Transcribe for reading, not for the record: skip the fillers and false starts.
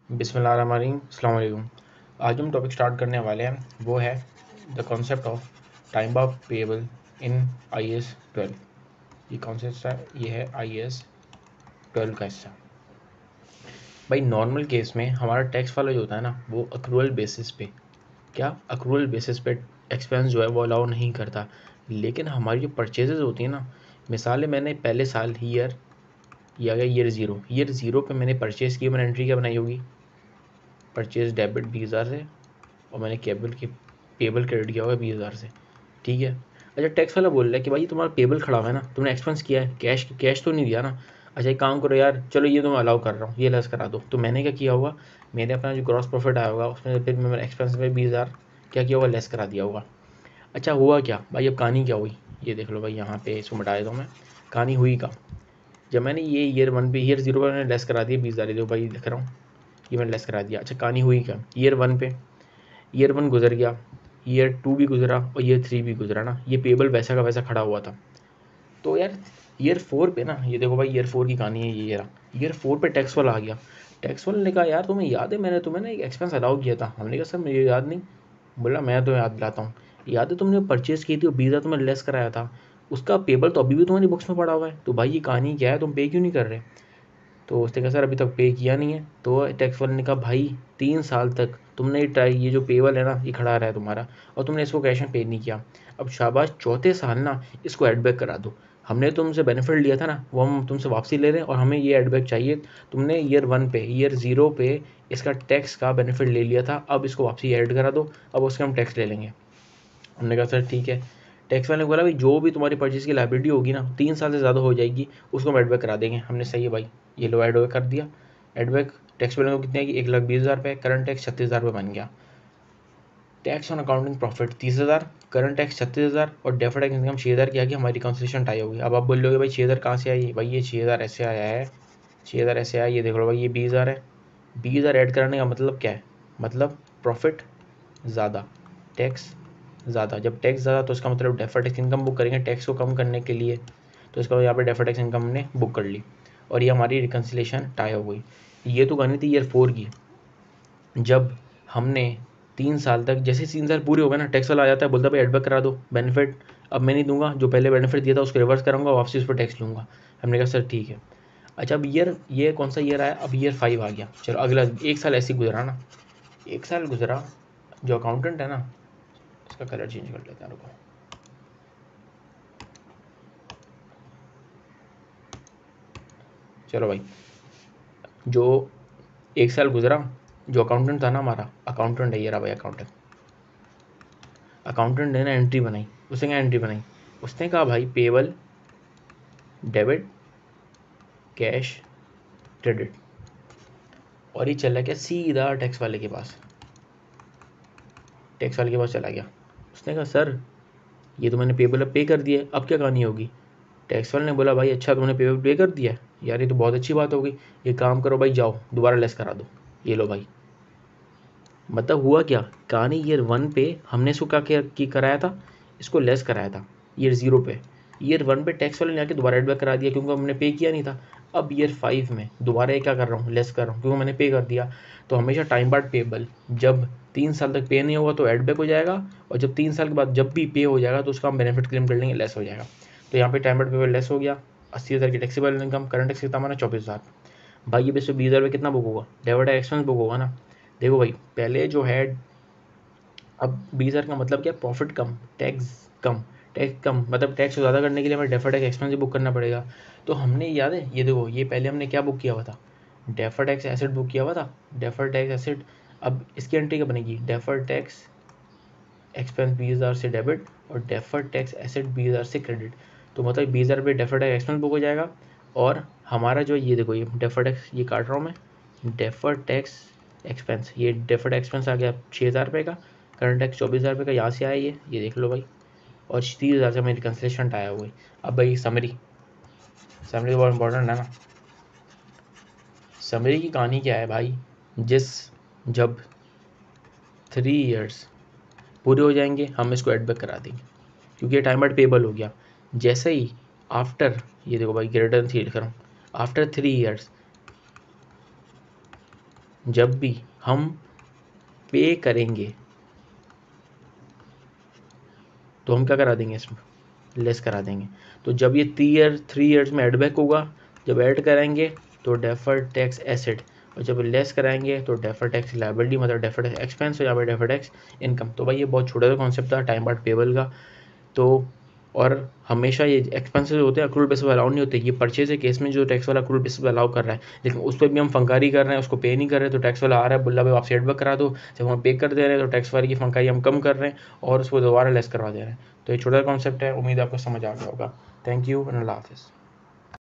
बिस्मिल्लाहिर्रहमानिर्रहीम, अस्सलाम वालेकुम। आज हम टॉपिक स्टार्ट करने वाले हैं, वो है the concept of time bound payable in IAS 12। ये कॉन्सेप्ट है, ये है IAS 12 का हिस्सा। भाई नॉर्मल केस में हमारा टैक्स वाला जो होता है ना, वो अक्रूवल बेसिस पे अक्रूवल बेसिस पे एक्सपेंस जो है वो अलाउ नहीं करता। लेकिन हमारी जो परचेजेज होती है ना, मिसाल है मैंने पहले साल ये आ गया ईयर ज़ीरो पे मैंने परचेज़ की, मैंने एंट्री क्या बनाई होगी, परचेज डेबिट 20,000 से, और मैंने पेबल क्रेडिट किया होगा 20,000 से। ठीक है। अच्छा, टैक्स वाला बोल रहा है कि भाई तुम्हारा पेबल खड़ा हुआ है ना, तुमने एक्सपेंस किया है, कैश तो नहीं दिया ना। अच्छा एक काम करो यार, चलो ये तो मैं अलाउ कर रहा हूँ, ये लेस करा दो। तो मैंने क्या किया होगा, मैंने अपना जो ग्रॉस प्रॉफिट आया होगा उसमें फिर मैंने एक्सपेंस में 20,000 क्या किया होगा, लेस करा दिया होगा। अच्छा हुआ क्या भाई, अब कहानी क्या हुई, ये देख लो भाई, यहाँ पे इसको मिटा देता हूँ मैं। कहानी हुई का, जब मैंने ये ईयर ज़ीरो पर मैंने लेस करा दिया 20,000, देखो भाई दिख रहा हूँ, ये मैंने लेस करा दिया। अच्छा कहानी हुई क्या, ईयर वन गुजर गया, ईयर टू भी गुजरा और ईयर थ्री भी गुजरा ना, ये पेबल वैसा का वैसा खड़ा हुआ था। तो यार ईयर फोर पे ना, ये देखो भाई ईयर फोर की कहानी है, ये रहा ईयर फोर पे टैक्स वाला आ गया। टैक्स वाले ने कहा यार तुम्हें याद है मैंने तुम्हें ना एक एक्सपेंस अलाउ किया था। हमने कहा सर मुझे याद नहीं। बोला मैं तो याद दिलाता हूँ, याद है तुमने परचेज की थी और 20,000 तुम्हें लेस कराया था, उसका पेबल तो अभी भी तुम्हारी बुक्स में पड़ा हुआ है। तो भाई ये कहानी क्या है, तुम पे क्यों नहीं कर रहे। तो उसने कहा सर अभी तक पे किया नहीं है। तो टैक्स वाले ने कहा भाई 3 साल तक तुमने ये जो पेबल है ना ये खड़ा रहा है तुम्हारा, और तुमने इसको कैश में पे नहीं किया। अब शाबाश, चौथे साल ना इसको एडबैक करा दो। हमने तुमसे बेनिफिट लिया था ना, वो हम तुमसे वापसी ले रहे हैं और हमें ये एडबैक चाहिए। तुमने ईयर ज़ीरो पे इसका टैक्स का बेनिफिट ले लिया था, अब इसको वापसी ऐड करा दो, अब उसके हम टैक्स ले लेंगे। हमने कहा सर ठीक है। टैक्स वाले ने बोला भाई जो भी तुम्हारी परचेज की लाइबिलिटी होगी ना 3 साल से ज़्यादा हो जाएगी, उसको हम एडबैक करा देंगे। हमने सही है भाई, ये लो एडबैक कर दिया। एडबैक टैक्स वाले को कितने की, 1,20,000 रुपये, करंट टैक्स 36,000 रुपये बन गया। Tax on accounting profit 30,000, current tax 36,000 और डेफर्ड टैक्स इनकम 6,000 की आ गई, हमारी रिकॉन्सिलेशन टाई होगी। अब आप बोल रहे हो भाई 6,000 कहाँ से आई, भाई ये 6,000 ऐसे आया है, 6,000 ऐसे आया, ये देख लो भाई ये 20,000 है। 20,000 ऐड कराने का मतलब क्या है, मतलब प्रॉफिट ज़्यादा, टैक्स ज़्यादा। जब टैक्स ज़्यादा तो इसका मतलब डेफर्ड टैक्स इनकम बुक करेंगे टैक्स को कम करने के लिए। तो इसका यहाँ पे डेफर्ड टैक्स इनकम हमने बुक कर ली और ये हमारी रिकन्सिलेशन टाई हो गई। ये तो कहानी थी ईयर फोर की। जब हमने 3 साल तक, जैसे 3 साल पूरे हो गए ना, टैक्स वाला आ जाता है, बोलता है भाई एडबैक करा दो बेनिफिट। अब मैं नहीं दूंगा, जो पहले बेनिफिट दिया था उसको रिवर्स कराऊंगा, वापसी उस पर टैक्स लूँगा। हमने कहा सर ठीक है। अच्छा अब ये कौन सा ईयर आया, अब ईयर फाइव आ गया। चलो अगला एक साल ऐसे ही गुजरा ना, एक साल गुजरा। जो अकाउंटेंट है ना, इसका कलर चेंज कर लेते हैं, रुको। चलो भाई, जो एक साल गुजरा, जो अकाउंटेंट था ना हमारा, अकाउंटेंट है ये रहा भाई, अकाउंटेंट ने ना एंट्री बनाई। उसने क्या एंट्री बनाई, उसने कहा भाई पेबल डेबिट कैश क्रेडिट, और ये चला गया सीधा टैक्स वाले के पास। टैक्स वाले के पास चला गया, उसने कहा सर ये तो मैंने पेबल अब पे कर दिया है, अब क्या कहानी होगी। टैक्स वाले ने बोला भाई अच्छा तुमने पेबल पे कर दिया है, यार ये तो बहुत अच्छी बात हो गई। ये काम करो भाई, जाओ दोबारा लेस करा दो, ये लो भाई। मतलब हुआ क्या, कहानी ईयर वन पे हमने इसको कराया था, इसको लेस कराया था ईयर ज़ीरो पे। ईयर वन पे टैक्स वाले ने आके दोबारा एडबैक करा दिया क्योंकि हमने पे किया नहीं था। अब ईयर फाइव में दोबारा ये क्या कर रहा हूँ, लेस कर रहा हूँ क्योंकि मैंने पे कर दिया। तो हमेशा टाइम बाद पेबल, जब 3 साल तक पे नहीं होगा तो एडबैक हो जाएगा, और जब 3 साल के बाद जब भी पे हो जाएगा तो उसका हम बेनिफिट क्लेम कर लेंगे, लेस हो जाएगा। तो यहाँ पे टाइम बाद पेबल लेस हो गया, 80,000 की टैक्सेबल इनकम, करंट टैक्स कितना हमारा 24,000। भाई ये पे 20,000 रुपये कितना बुक होगा, डेबिट एक्सपेंस बुक होगा ना। देखो भाई पहले जो है, अब 20,000 का मतलब क्या, प्रॉफिट कम टैक्स कम, टैक्स कम मतलब टैक्स को ज़्यादा करने के लिए हमें डेफर्ड टैक्स एक्सपेंस बुक करना पड़ेगा। तो हमने याद है, ये देखो ये पहले हमने क्या बुक किया हुआ था, डेफर्ड टैक्स एसेट बुक किया हुआ था, डेफर्ड टैक्स एसेट। अब इसकी एंट्री क्या बनेगी, डेफर्ड टैक्स एक्सपेंस 20,000 से डेबिट और डेफर्ड टैक्स एसेट 20,000 से क्रेडिट। तो मतलब 20,000 रुपये डेफर्ड टैक्स एक्सपेंस बुक हो जाएगा, और हमारा जो ये देखो ये डेफर्ड टैक्स ये काट रहा हूँ मैं, डेफर्ड टैक्स एक्सपेंस, ये डेफर्ड एक्सपेंस आ गया 6,000 रुपये का, करंट टैक्स 24,000 रुपये का, यहाँ से आया ये देख लो भाई, और 30,000 से मेरी कंसलेशन आया हुआ है। अब भाई समरी समरी तो बहुत इंपॉर्टेंट है ना। समरी की कहानी क्या है भाई, जब 3 इयर्स पूरे हो जाएंगे हम इसको एडबैक करा देंगे क्योंकि ये टाइम बट पेबल हो गया। जैसे ही आफ्टर, ये देखो भाई ग्रेटर देन 3 लिख रहा हूँ, आफ्टर 3 इयर्स जब भी हम पे करेंगे तो हम क्या करा देंगे, इसमें लेस करा देंगे। तो जब ये 3 ईयर्स में एडबैक होगा, जब ऐड कराएंगे तो डेफर्ड टैक्स एसेट, और जब लेस कराएंगे तो डेफर्ड टैक्स लायबिलिटी, मतलब डेफर्ड टैक्स एक्सपेंस हो या डेफर्ड टैक्स इनकम। तो भाई ये बहुत छोटा सा कॉन्सेप्ट था टाइम बार्ड पेबल का। तो और हमेशा ये एक्सपेंसेस होते हैं अक्रूल बेसिस पर अलाउ नहीं होते। ये परचेज के केस में जो टैक्स वाला अक्रूल बेसिस पर अलाउ कर रहा है, लेकिन उस पर भी हम फंकारी कर रहे हैं, उसको पे नहीं कर रहे, तो टैक्स वाला आ रहा है बुल्ला भाई आप सेट बैक करा दो। जब हम पे कर दे रहे हैं तो टैक्स वाले की फंकारी हम कम कर रहे हैं और उसको दोबारा लेस करवा दे रहे हैं। तो ये छोटा कॉन्सेप्ट है, उम्मीद आपको समझ आ गया होगा। थैंक यू एंड अल्लाह हाफिज़।